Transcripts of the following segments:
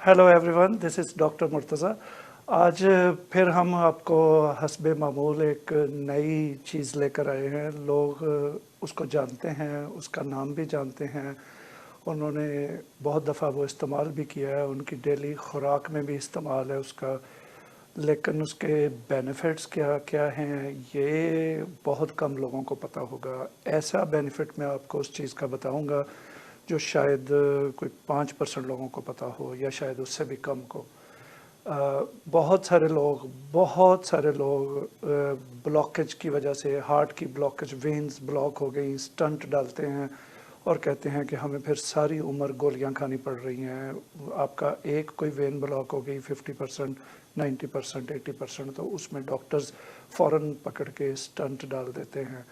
Hello everyone, this is doctor Murtaza. आज फिर हम आपको हस्बे मामूल एक नई चीज़ लेकर आए हैं। लोग उसको जानते हैं, उसका नाम भी जानते हैं, उन्होंने बहुत दफ़ा वो इस्तेमाल भी किया है, उनकी डेली खुराक में भी इस्तेमाल है उसका। लेकिन उसके बेनिफिट्स क्या क्या हैं ये बहुत कम लोगों को पता होगा। ऐसा बेनिफिट मैं आपको उस चीज़ का बताऊंगा जो शायद कोई 5% लोगों को पता हो या शायद उससे भी कम को। बहुत सारे लोग ब्लॉकेज की वजह से, हार्ट की ब्लॉकेज, वेन्स ब्लॉक हो गई, स्टंट डालते हैं और कहते हैं कि हमें फिर सारी उम्र गोलियां खानी पड़ रही हैं। आपका एक कोई वेन ब्लॉक हो गई 50%, 90%, 80%, तो उसमें डॉक्टर्स फ़ौरन पकड़ के स्टंट डाल देते हैं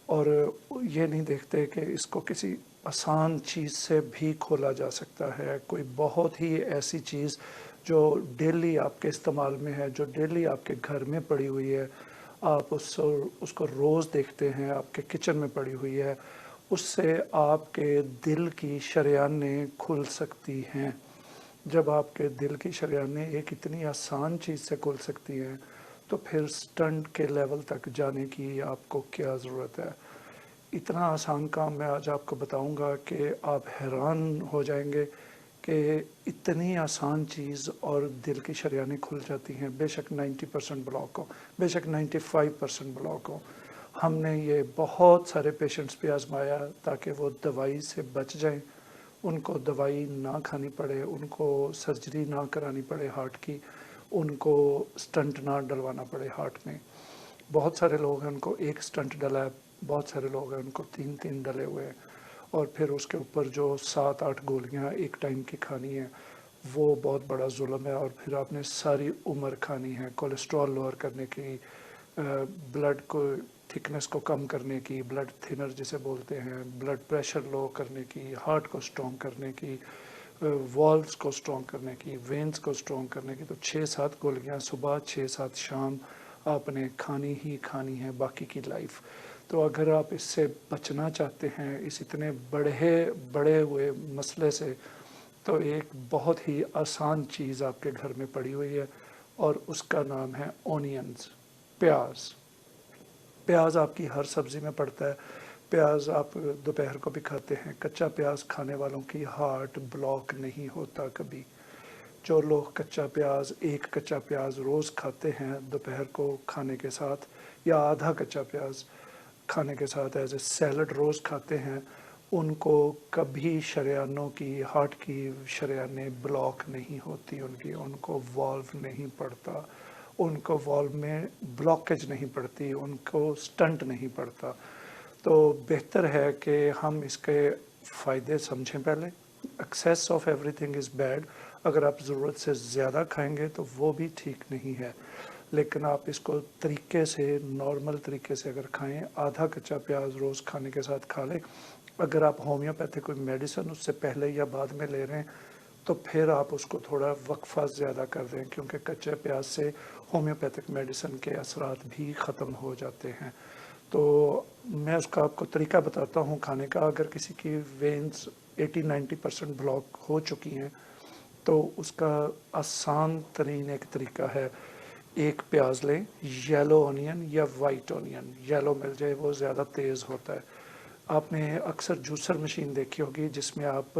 और ये नहीं देखते कि इसको किसी आसान चीज़ से भी खोला जा सकता है। कोई बहुत ही ऐसी चीज़ जो डेली आपके इस्तेमाल में है, जो डेली आपके घर में पड़ी हुई है, आप उसको रोज़ देखते हैं, आपके किचन में पड़ी हुई है, उससे आपके दिल की शरेआनें खुल सकती हैं। जब आपके दिल की शरेआनें एक इतनी आसान चीज़ से खुल सकती हैं तो फिर स्टंट के लेवल तक जाने की आपको क्या ज़रूरत है। इतना आसान काम मैं आज आपको बताऊंगा कि आप हैरान हो जाएंगे कि इतनी आसान चीज़ और दिल की शरेआनें खुल जाती हैं। बेशक 90% ब्लॉक हो, बेशक 95% ब्लॉक हो। हमने ये बहुत सारे पेशेंट्स पे आजमाया ताकि वो दवाई से बच जाएं, उनको दवाई ना खानी पड़े, उनको सर्जरी ना करानी पड़े हार्ट की, उनको स्टंट ना डलवाना पड़े हार्ट में। बहुत सारे लोग हैं उनको एक स्टंट डला है, बहुत सारे लोग हैं उनको 3-3 डले हुए हैं, और फिर उसके ऊपर जो 7-8 गोलियां एक टाइम की खानी है वो बहुत बड़ा जुल्म है। और फिर आपने सारी उम्र खानी है। कोलेस्ट्रॉल लोअर करने की, ब्लड को थिकनेस को कम करने की, ब्लड थिनर जिसे बोलते हैं, ब्लड प्रेशर लो करने की, हार्ट को स्ट्रॉन्ग करने की, वॉल्व्स को स्ट्रॉन्ग करने की, वेन्स को स्ट्रॉन्ग करने की, तो 6-7 गोलियां सुबह, 6-7 शाम आपने खानी ही खानी है बाकी की लाइफ। तो अगर आप इससे बचना चाहते हैं, इस इतने बड़े हुए मसले से, तो एक बहुत ही आसान चीज़ आपके घर में पड़ी हुई है और उसका नाम है ओनियंस, प्याज। प्याज आपकी हर सब्ज़ी में पड़ता है। प्याज आप दोपहर को भी खाते हैं। कच्चा प्याज खाने वालों की हार्ट ब्लॉक नहीं होता कभी। जो लोग कच्चा प्याज, एक कच्चा प्याज रोज़ खाते हैं दोपहर को खाने के साथ, या आधा कच्चा प्याज खाने के साथ एज ए सैलड रोज़ खाते हैं, उनको कभी शरेआनों की, हार्ट की शरेआनें ब्लॉक नहीं होती उनकी, उनको वॉल्व नहीं पड़ता, उनको वॉल्व में ब्लॉकेज नहीं पड़ती, उनको स्टंट नहीं पड़ता। तो बेहतर है कि हम इसके फ़ायदे समझें पहले। Excess of everything is bad. अगर आप ज़रूरत से ज़्यादा खाएंगे तो वो भी ठीक नहीं है, लेकिन आप इसको तरीके से, नॉर्मल तरीके से अगर खाएं, आधा कच्चा प्याज रोज़ खाने के साथ खा लें। अगर आप होम्योपैथिक कोई मेडिसिन उससे पहले या बाद में ले रहे हैं तो फिर आप उसको थोड़ा वक्फा ज़्यादा कर दें, क्योंकि कच्चे प्याज से होम्योपैथिक मेडिसिन के असरात भी ख़त्म हो जाते हैं। तो मैं उसका आपको तरीका बताता हूँ खाने का। अगर किसी की वेन्स 80-90% ब्लॉक हो चुकी हैं तो उसका आसान तरीन एक तरीका है, एक प्याज लें, येलो ऑनियन या वाइट ऑनियन, येलो मिल जाए वो ज़्यादा तेज़ होता है। आपने अक्सर जूसर मशीन देखी होगी जिसमें आप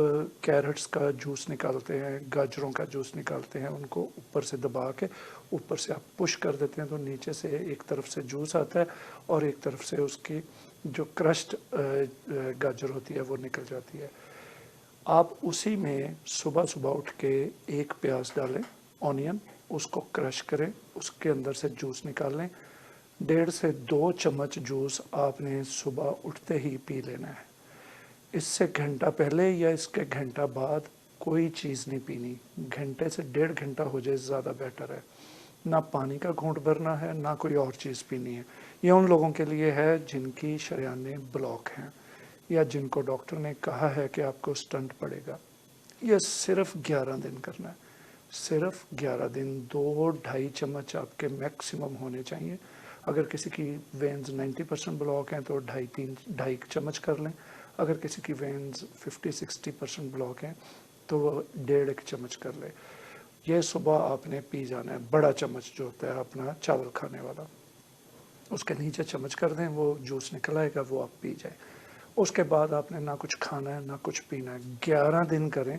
कैरेट्स का जूस निकालते हैं, गाजरों का जूस निकालते हैं, उनको ऊपर से दबा के ऊपर से आप पुश कर देते हैं तो नीचे से एक तरफ से जूस आता है और एक तरफ से उसकी जो क्रश्ड गाजर होती है वो निकल जाती है। आप उसी में सुबह सुबह उठ के एक प्याज डालें, ऑनियन, उसको क्रश करें, उसके अंदर से जूस निकाल लें। 1.5 से 2 चम्मच जूस आपने सुबह उठते ही पी लेना है। इससे घंटा पहले या इसके घंटा बाद कोई चीज़ नहीं पीनी। घंटे से 1.5 घंटा हो जाए ज़्यादा बेटर है। ना पानी का घूंट भरना है, ना कोई और चीज़ पीनी है। ये उन लोगों के लिए है जिनकी शरेआनें ब्लॉक हैं या जिनको डॉक्टर ने कहा है कि आपको स्टंट पड़ेगा। ये सिर्फ 11 दिन करना है, सिर्फ 11 दिन। 2-2.5 चम्मच आपके मैक्सिमम होने चाहिए। अगर किसी की वेन्स 90% ब्लॉक हैं तो 2.5-3 चम्मच कर लें। अगर किसी की वेन्स 50-60% ब्लॉक हैं तो वो 1.5 चम्मच कर ले। ये सुबह आपने पी जाना है, बड़ा चम्मच जो होता है अपना चावल खाने वाला, उसके नीचे चम्मच कर दें, वो जूस निकल आएगा, वो आप पी जाए। उसके बाद आपने ना कुछ खाना है ना कुछ पीना है। 11 दिन करें।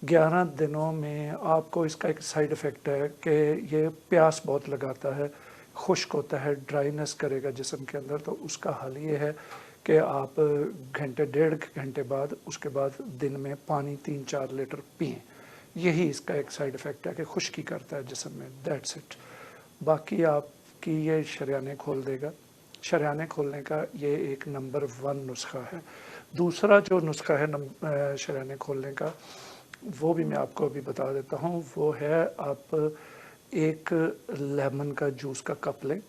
11 दिनों में आपको इसका एक साइड इफ़ेक्ट है कि ये प्यास बहुत लगाता है, खुश्क होता है, ड्राइनेस करेगा जिस्म के अंदर। तो उसका हल ये है कि आप घंटे 1.5 घंटे बाद उसके बाद दिन में पानी 3-4 लीटर पिएँ। यही इसका एक साइड इफ़ेक्ट है कि खुश्की करता है जिस्म में, दैट्स इट। बाकी आपकी ये शरियाने खोल देगा। शरियाने खोलने का ये एक नंबर 1 नुस्खा है। दूसरा जो नुस्खा है शरियाने खोलने का, वो भी मैं आपको अभी बता देता हूँ। वो है आप एक लेमन का जूस का कप लें,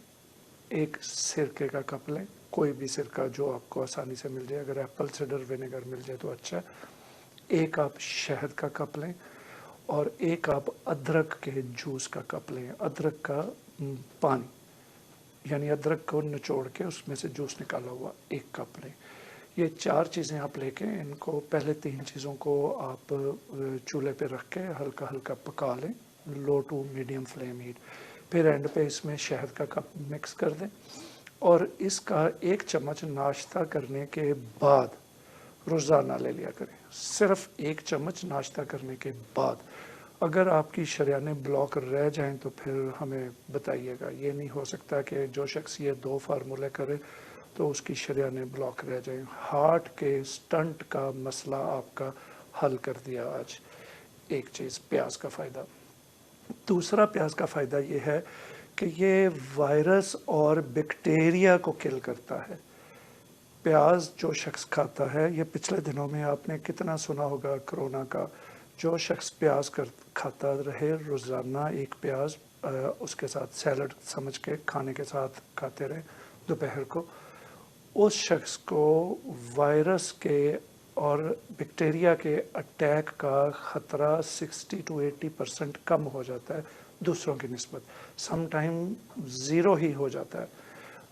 एक सिरके का कप लें, कोई भी सिरका जो आपको आसानी से मिल जाए, अगर एप्पल साइडर विनेगर मिल जाए तो अच्छा है। एक आप शहद का कप लें और एक आप अदरक के जूस का कप लें, अदरक का पानी, यानी अदरक को निचोड़ के उसमें से जूस निकाला हुआ एक कप लें। ये 4 चीज़ें आप लेके इनको पहले 3 चीज़ों को आप चूल्हे पे रख के हल्का हल्का पका लें, लो टू मीडियम फ्लेम हीट। फिर एंड पे इसमें शहद का कप मिक्स कर दें और इसका 1 चम्मच नाश्ता करने के बाद रोज़ाना ले लिया करें। सिर्फ 1 चम्मच नाश्ता करने के बाद। अगर आपकी शरियाने ब्लॉक रह जाएं तो फिर हमें बताइएगा। ये नहीं हो सकता कि जो शख्स ये 2 फार्मूले करे तो उसकी शरियाने ब्लॉक रह जाएं। हार्ट के स्टंट का मसला आपका हल कर दिया आज। एक चीज़ प्याज का फ़ायदा। दूसरा प्याज का फ़ायदा ये है कि ये वायरस और बैक्टीरिया को किल करता है। प्याज जो शख्स खाता है, ये पिछले दिनों में आपने कितना सुना होगा कोरोना का, जो शख्स प्याज खाता रहे रोज़ाना एक प्याज उसके साथ सैलड समझ के खाने के साथ खाते रहे दोपहर को, उस शख्स को वायरस के और बैक्टीरिया के अटैक का ख़तरा 60 to 80% कम हो जाता है दूसरों की निस्बत। सम टाइम ज़ीरो ही हो जाता है।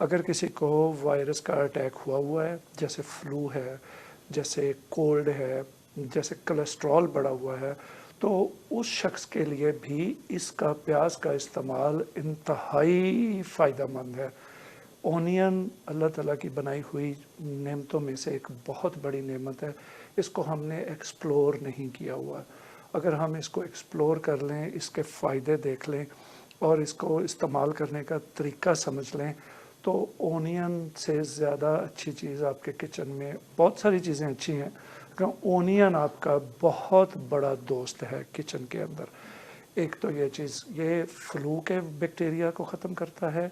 अगर किसी को वायरस का अटैक हुआ है, जैसे फ्लू है, जैसे कोल्ड है, जैसे कोलेस्ट्रॉल बढ़ा हुआ है, तो उस शख्स के लिए भी इसका प्याज का इस्तेमाल इंतहाई फ़ायदेमंद है। ओनियन अल्लाह ताला की बनाई हुई नेमतों में से एक बहुत बड़ी नेमत है। इसको हमने एक्सप्लोर नहीं किया हुआ। अगर हम इसको एक्सप्लोर कर लें, इसके फ़ायदे देख लें और इसको इस्तेमाल करने का तरीका समझ लें, तो ओनियन से ज़्यादा अच्छी चीज़ आपके किचन में बहुत सारी चीज़ें अच्छी हैं, लेकिन ओनियन आपका बहुत बड़ा दोस्त है किचन के अंदर। एक तो ये चीज़, ये फ्लू के बैक्टीरिया को ख़त्म करता है,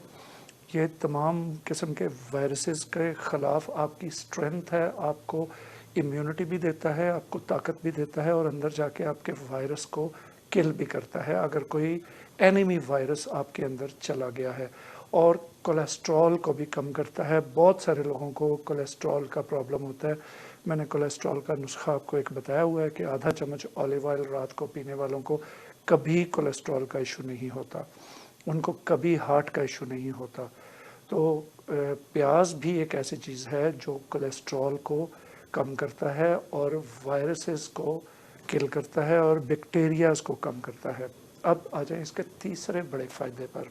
ये तमाम किस्म के वायरसेस के ख़िलाफ़ आपकी स्ट्रेंथ है, आपको इम्यूनिटी भी देता है, आपको ताकत भी देता है और अंदर जाके आपके वायरस को किल भी करता है अगर कोई एनिमी वायरस आपके अंदर चला गया है। और कोलेस्ट्रॉल को भी कम करता है। बहुत सारे लोगों को कोलेस्ट्रॉल का प्रॉब्लम होता है। मैंने कोलेस्ट्रॉल का नुस्खा आपको एक बताया हुआ है कि आधा चम्मच ऑलिव ऑयल रात को पीने वालों को कभी कोलेस्ट्रॉल का इशू नहीं होता, उनको कभी हार्ट का इशू नहीं होता। तो प्याज भी एक ऐसी चीज़ है जो कोलेस्ट्रॉल को कम करता है और वायरसेस को किल करता है और बैक्टीरियाज को कम करता है। अब आ जाए इसके तीसरे बड़े फ़ायदे पर।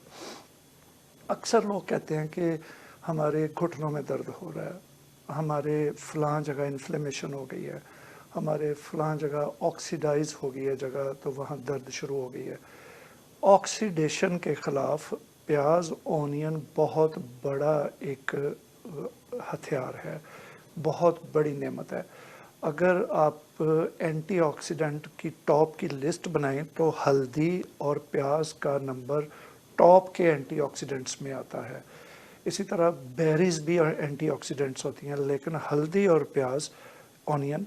अक्सर लोग कहते हैं कि हमारे घुटनों में दर्द हो रहा है, हमारे फ़लाँ जगह इन्फ्लेमेशन हो गई है, हमारे फ़लाँ जगह ऑक्सीडाइज हो गई है जगह, तो वहाँ दर्द शुरू हो गई है। ऑक्सीडेशन के ख़िलाफ़ प्याज ओनियन बहुत बड़ा एक हथियार है, बहुत बड़ी नेमत है। अगर आप एंटीऑक्सीडेंट की टॉप की लिस्ट बनाएं तो हल्दी और प्याज का नंबर टॉप के एंटीऑक्सीडेंट्स में आता है। इसी तरह बेरीज भी एंटीऑक्सीडेंट्स होती हैं, लेकिन हल्दी और प्याज ऑनियन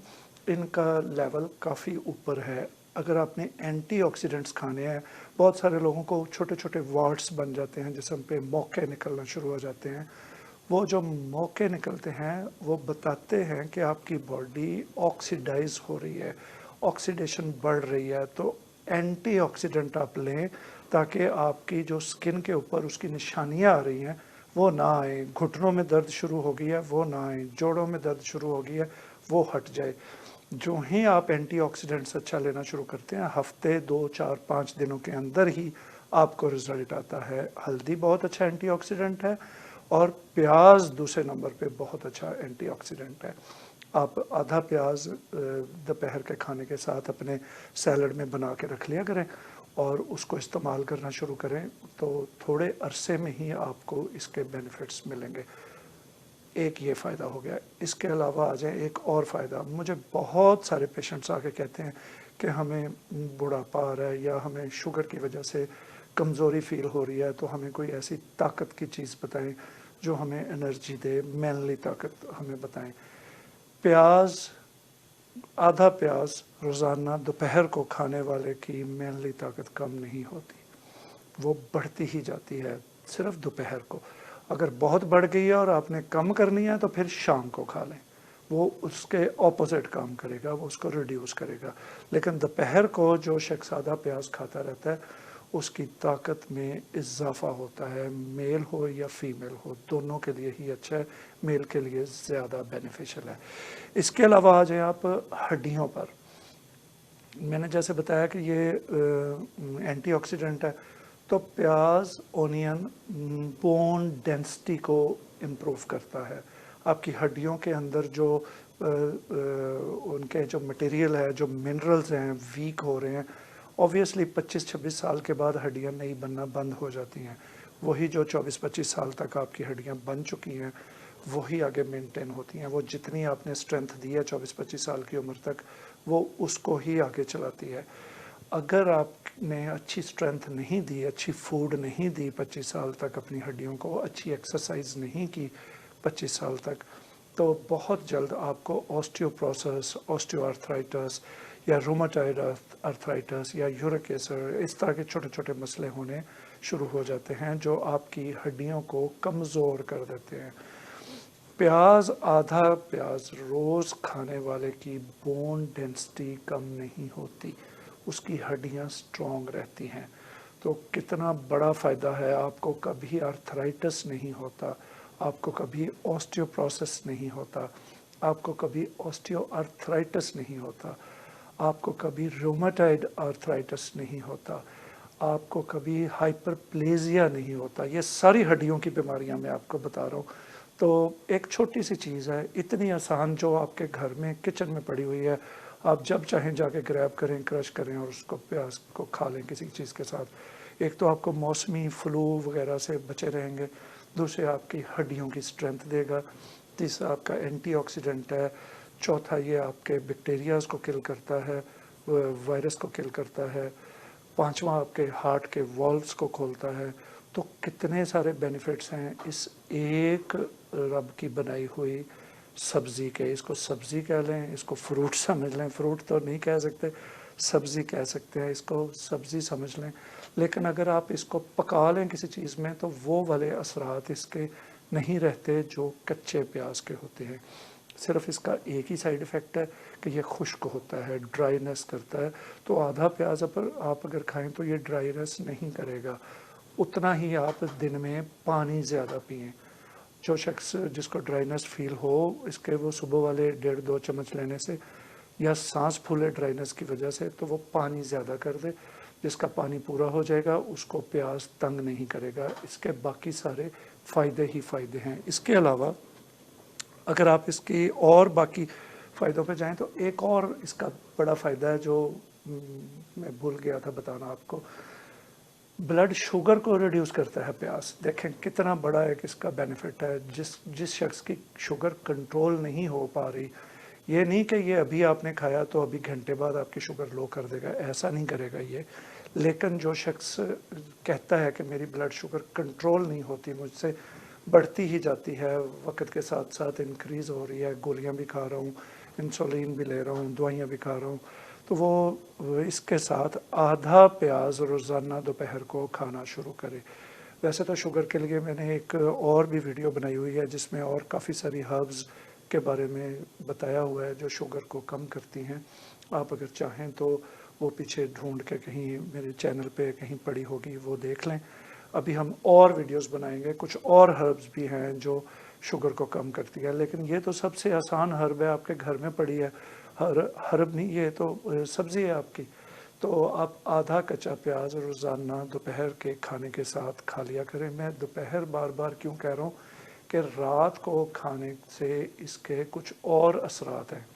इनका लेवल काफ़ी ऊपर है। अगर आपने एंटीऑक्सीडेंट्स खाने हैं, बहुत सारे लोगों को छोटे छोटे वार्ट्स बन जाते हैं जिसम पे मौके निकलना शुरू हो जाते हैं। वो जो मौके निकलते हैं वो बताते हैं कि आपकी बॉडी ऑक्सीडाइज हो रही है, ऑक्सीडेशन बढ़ रही है। तो एंटीऑक्सीडेंट आप लें ताकि आपकी जो स्किन के ऊपर उसकी निशानियां आ रही हैं वो ना आए। घुटनों में दर्द शुरू हो गई है वो ना आए, जोड़ों में दर्द शुरू हो गई है वो हट जाए। जो ही आप एंटीऑक्सीडेंट्स अच्छा लेना शुरू करते हैं, हफ्ते 2 4 5 दिनों के अंदर ही आपको रिजल्ट आता है। हल्दी बहुत अच्छा एंटीऑक्सीडेंट है और प्याज दूसरे नंबर पे बहुत अच्छा एंटीऑक्सीडेंट है। आप आधा प्याज दोपहर के खाने के साथ अपने सैलड में बना के रख लिया करें और उसको इस्तेमाल करना शुरू करें, तो थोड़े अरसे में ही आपको इसके बेनिफिट्स मिलेंगे। एक ये फ़ायदा हो गया। इसके अलावा आ जाए एक और फ़ायदा, मुझे बहुत सारे पेशेंट्स आके कहते हैं कि हमें बुढ़ापा आ रहा है या हमें शुगर की वजह से कमज़ोरी फील हो रही है, तो हमें कोई ऐसी ताकत की चीज़ बताएं जो हमें एनर्जी दे, मैनली ताकत हमें बताएं। प्याज, आधा प्याज रोज़ाना दोपहर को खाने वाले की मैनली ताकत कम नहीं होती, वो बढ़ती ही जाती है सिर्फ दोपहर को। अगर बहुत बढ़ गई है और आपने कम करनी है तो फिर शाम को खा लें, वो उसके ऑपोजिट काम करेगा, वो उसको रिड्यूस करेगा। लेकिन दोपहर को जो शख्स आधा प्याज खाता रहता है उसकी ताकत में इजाफा होता है, मेल हो या फीमेल हो, दोनों के लिए ही अच्छा है, मेल के लिए ज़्यादा बेनिफिशियल है। इसके अलावा आ जाए आप हड्डियों पर। मैंने जैसे बताया कि ये एंटीऑक्सीडेंट है, तो प्याज, ओनियन बोन डेंसिटी को इम्प्रूव करता है। आपकी हड्डियों के अंदर जो उनके जो मटेरियल है, जो मिनरल्स हैं, वीक हो रहे हैं। ऑब्वियसली 25-26 साल के बाद हड्डियां नहीं बनना बंद हो जाती हैं, वही जो 24-25 साल तक आपकी हड्डियां बन चुकी हैं वही आगे मेंटेन होती हैं। वो जितनी आपने स्ट्रेंथ दी है 24-25 साल की उम्र तक, वो उसको ही आगे चलाती है। अगर आपने अच्छी स्ट्रेंथ नहीं दी, अच्छी फूड नहीं दी 25 साल तक अपनी हड्डियों को, अच्छी एक्सरसाइज नहीं की 25 साल तक, तो बहुत जल्द आपको ऑस्टियोप्रोसिस, ऑस्टियोआर्थराइटिस या रूमेटॉइड अर्थराइटिस या यूरिक एसिड, इस तरह के छोटे छोटे मसले होने शुरू हो जाते हैं जो आपकी हड्डियों को कमज़ोर कर देते हैं। प्याज, आधा प्याज रोज़ खाने वाले की बोन डेंसिटी कम नहीं होती, उसकी हड्डियां स्ट्रॉन्ग रहती हैं। तो कितना बड़ा फ़ायदा है, आपको कभी आर्थराइटिस नहीं होता, आपको कभी ऑस्टियोप्रोसिस नहीं होता, आपको कभी ऑस्टियोआर्थराइटिस नहीं होता, आपको कभी रूमेटॉइड आर्थराइटिस नहीं होता, आपको कभी हाइपरप्लेजिया नहीं होता। ये सारी हड्डियों की बीमारियां मैं आपको बता रहा हूँ। तो एक छोटी सी चीज़ है, इतनी आसान, जो आपके घर में किचन में पड़ी हुई है, आप जब चाहें जाके ग्रैब करें, क्रश करें और उसको प्याज को खा लें किसी चीज़ के साथ। एक तो आपको मौसमी फ्लू वगैरह से बचे रहेंगे, दूसरे आपकी हड्डियों की स्ट्रेंथ देगा, तीसरा आपका एंटीऑक्सीडेंट है, चौथा ये आपके बैक्टीरियाज को किल करता है, वायरस को किल करता है, पांचवा आपके हार्ट के वॉल्व्स को खोलता है। तो कितने सारे बेनिफिट्स हैं इस एक रब की बनाई हुई सब्ज़ी के। इसको सब्ज़ी कह लें, इसको फ्रूट समझ लें, फ्रूट तो नहीं कह सकते, सब्ज़ी कह सकते हैं, इसको सब्ज़ी समझ लें। लेकिन अगर आप इसको पका लें किसी चीज़ में तो वो वाले असरात इसके नहीं रहते जो कच्चे प्याज के होते हैं। सिर्फ इसका एक ही साइड इफ़ेक्ट है कि ये खुश्क होता है, ड्राईनेस करता है। तो आधा प्याज पर आप अगर खाएं तो ये ड्राईनेस नहीं करेगा। उतना ही आप दिन में पानी ज़्यादा पिएं। जो शख्स जिसको ड्राईनेस फील हो, इसके वो सुबह वाले 1.5-2 चम्मच लेने से या सांस फूले ड्राईनेस की वजह से, तो वो पानी ज़्यादा कर दे। जिसका पानी पूरा हो जाएगा उसको प्याज तंग नहीं करेगा। इसके बाकी सारे फ़ायदे ही फ़ायदे हैं। इसके अलावा अगर आप इसकी और बाकी फ़ायदों पे जाएं तो एक और इसका बड़ा फ़ायदा है जो मैं भूल गया था बताना आपको। ब्लड शुगर को रिड्यूस करता है प्याज। देखें कितना बड़ा एक इसका बेनिफिट है। जिस शख्स की शुगर कंट्रोल नहीं हो पा रही, ये नहीं कि ये अभी आपने खाया तो अभी घंटे बाद आपकी शुगर लो कर देगा, ऐसा नहीं करेगा ये। लेकिन जो शख्स कहता है कि मेरी ब्लड शुगर कंट्रोल नहीं होती, मुझसे बढ़ती ही जाती है, वक्त के साथ साथ इंक्रीज़ हो रही है, गोलियां भी खा रहा हूँ, इंसुलिन भी ले रहा हूँ, दवाइयाँ भी खा रहा हूँ, तो वो इसके साथ आधा प्याज रोज़ाना दोपहर को खाना शुरू करे। वैसे तो शुगर के लिए मैंने एक और भी वीडियो बनाई हुई है जिसमें और काफ़ी सारी हर्ब्स के बारे में बताया हुआ है जो शुगर को कम करती हैं। आप अगर चाहें तो वो पीछे ढूंढ के कहीं मेरे चैनल पे कहीं पड़ी होगी, वो देख लें। अभी हम और वीडियोस बनाएंगे, कुछ और हर्ब्स भी हैं जो शुगर को कम करती है, लेकिन ये तो सबसे आसान हर्ब है, आपके घर में पड़ी है, हर्ब नहीं, ये तो सब्ज़ी है आपकी। तो आप आधा कच्चा प्याज रोज़ाना दोपहर के खाने के साथ खा लिया करें। मैं दोपहर बार बार क्यों कह रहा हूँ कि रात को खाने से इसके कुछ और असरात हैं,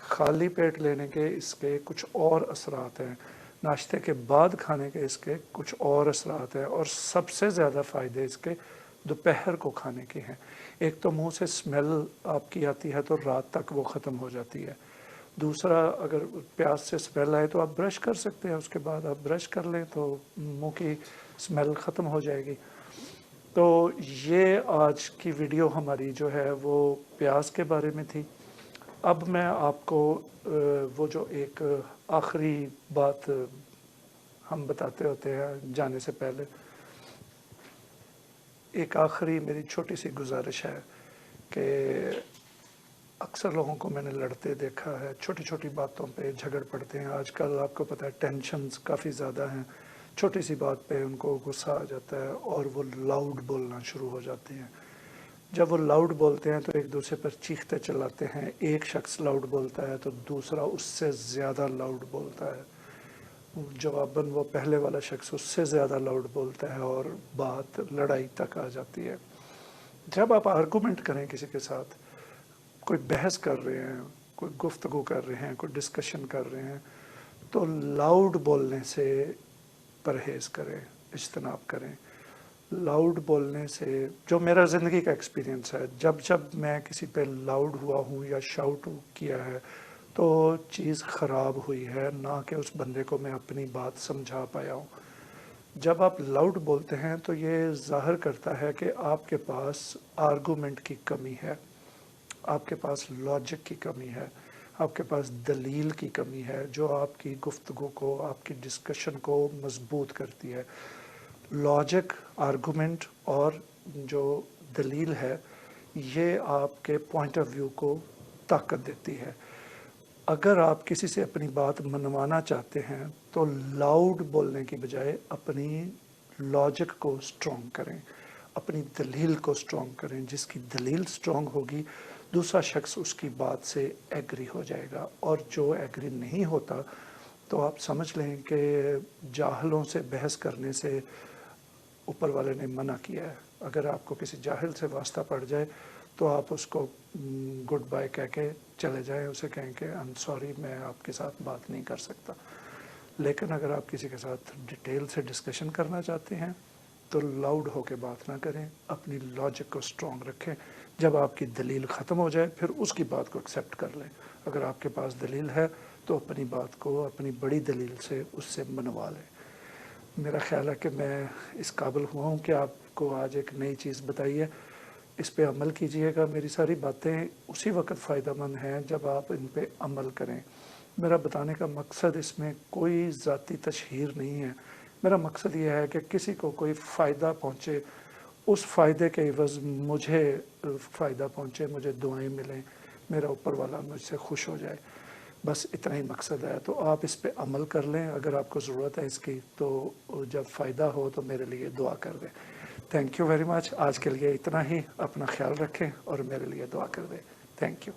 खाली पेट लेने के इसके कुछ और असरात हैं, नाश्ते के बाद खाने के इसके कुछ और असरात हैं, और सबसे ज़्यादा फ़ायदे इसके दोपहर को खाने के हैं। एक तो मुंह से स्मेल आपकी आती है तो रात तक वो ख़त्म हो जाती है। दूसरा, अगर प्याज से स्मेल आए तो आप ब्रश कर सकते हैं, उसके बाद आप ब्रश कर लें तो मुंह की स्मेल ख़त्म हो जाएगी। तो ये आज की वीडियो हमारी जो है वो प्याज के बारे में थी। अब मैं आपको वो जो एक आखिरी बात हम बताते होते हैं जाने से पहले, एक आखिरी मेरी छोटी सी गुजारिश है कि अक्सर लोगों को मैंने लड़ते देखा है, छोटी छोटी बातों पे झगड़ पड़ते हैं। आजकल आपको पता है टेंशन्स काफ़ी ज़्यादा हैं, छोटी सी बात पे उनको गुस्सा आ जाता है और वो लाउड बोलना शुरू हो जाते हैं। जब वो लाउड बोलते हैं तो एक दूसरे पर चीखते चिल्लाते हैं। एक शख्स लाउड बोलता है तो दूसरा उससे ज़्यादा लाउड बोलता है, जवाबन वो पहले वाला शख्स उससे ज़्यादा लाउड बोलता है और बात लड़ाई तक आ जाती है। जब आप आर्गूमेंट करें किसी के साथ, कोई बहस कर रहे हैं, कोई गुफ्तगू कर रहे हैं, कोई डिस्कशन कर रहे हैं, तो लाउड बोलने से परहेज़ करें, इज्तनाब करें। लाउड बोलने से, जो मेरा ज़िंदगी का एक्सपीरियंस है, जब जब मैं किसी पे लाउड हुआ हूँ या शाउट किया है तो चीज़ ख़राब हुई है, ना कि उस बंदे को मैं अपनी बात समझा पाया हूँ। जब आप लाउड बोलते हैं तो ये ज़ाहिर करता है कि आपके पास आर्गूमेंट की कमी है, आपके पास लॉजिक की कमी है, आपके पास दलील की कमी है, जो आपकी गुफ्तगू को, आपकी डिस्कशन को मजबूत करती है। लॉजिक, आर्गूमेंट और जो दलील है, ये आपके पॉइंट ऑफ व्यू को ताकत देती है। अगर आप किसी से अपनी बात मनवाना चाहते हैं तो लाउड बोलने की बजाय अपनी लॉजिक को स्ट्रॉन्ग करें, अपनी दलील को स्ट्रॉन्ग करें। जिसकी दलील स्ट्रॉन्ग होगी, दूसरा शख्स उसकी बात से एग्री हो जाएगा, और जो एग्री नहीं होता तो आप समझ लें कि जाहलों से बहस करने से ऊपर वाले ने मना किया है। अगर आपको किसी जाहिल से वास्ता पड़ जाए तो आप उसको गुड बाय कह के चले जाएं, उसे कहें कि आई एम सॉरी, मैं आपके साथ बात नहीं कर सकता। लेकिन अगर आप किसी के साथ डिटेल से डिस्कशन करना चाहते हैं तो लाउड होकर बात ना करें, अपनी लॉजिक को स्ट्रॉन्ग रखें। जब आपकी दलील ख़त्म हो जाए फिर उसकी बात को एक्सेप्ट कर लें। अगर आपके पास दलील है तो अपनी बात को अपनी बड़ी दलील से उससे मनवा लें। मेरा ख्याल है कि मैं इस काबिल हुआ हूँ कि आपको आज एक नई चीज़ बताई है, इस पे अमल कीजिएगा। मेरी सारी बातें उसी वक्त फ़ायदेमंद हैं जब आप इन पे अमल करें। मेरा बताने का मकसद इसमें कोई ज़ाती तशहीर नहीं है। मेरा मकसद ये है कि किसी को कोई फ़ायदा पहुँचे, उस फ़ायदे के एवज़ मुझे फ़ायदा पहुँचे, मुझे दुआएं मिलें, मेरा ऊपर वाला मुझसे खुश हो जाए। बस इतना ही मकसद है। तो आप इस पे अमल कर लें। अगर आपको ज़रूरत है इसकी तो जब फ़ायदा हो तो मेरे लिए दुआ कर दें। Thank you very much. आज के लिए इतना ही। अपना ख्याल रखें और मेरे लिए दुआ कर दें। Thank you.